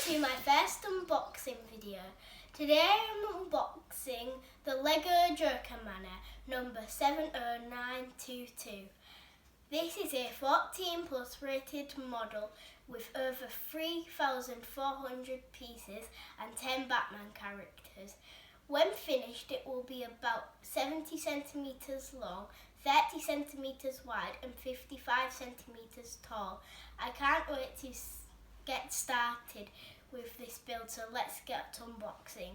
to my first unboxing video. Today I'm unboxing the Lego Joker Manor number 70922. This is a 14 plus rated model with over 3,400 pieces and 10 Batman characters. When finished, it will be about 70 centimeters long, 30 centimeters wide and 55 centimeters tall. I can't wait to get started with this build, so let's get to unboxing.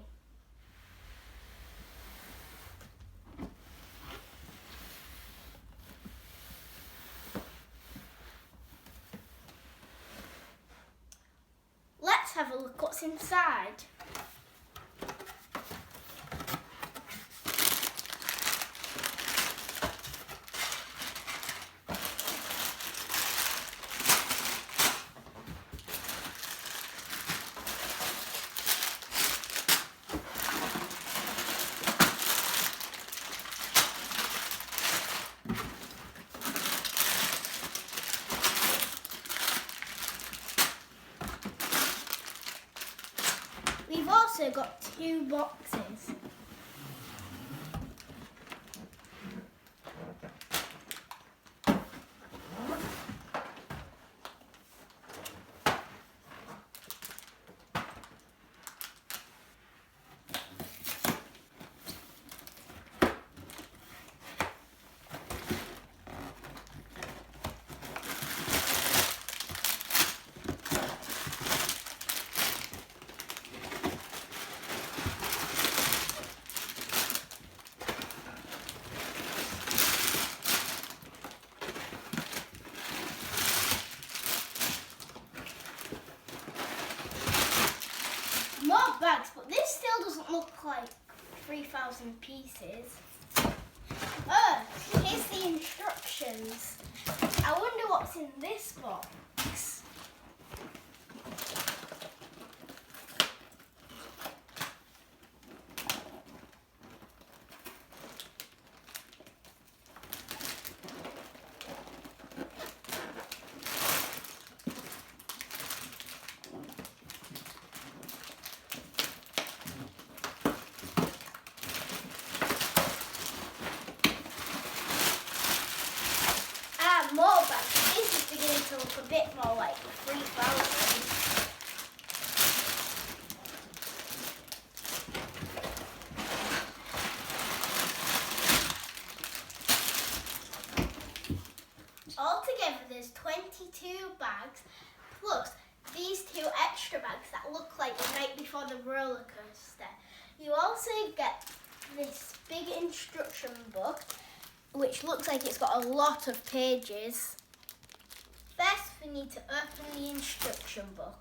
Let's have a look what's inside. We've also got 2 boxes. More bags, but this still doesn't look like 3,000 pieces. Oh, here's the instructions. I wonder what's in this box. More bags. This is beginning to look a bit more like 3,000. Altogether, there's 22 bags, plus these 2 extra bags that look like the night before the roller coaster. You also get this big instruction book, which looks like it's got a lot of pages. First, we need to open the instruction book.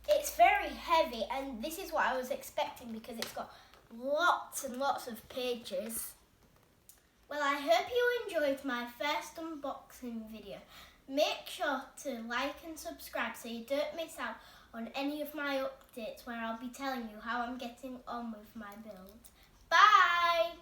It's very heavy, and this is what I was expecting because it's got lots and lots of pages. Well, I hope you enjoyed my first unboxing video. Make sure to like and subscribe so you don't miss out on any of my updates where I'll be telling you how I'm getting on with my build. Bye!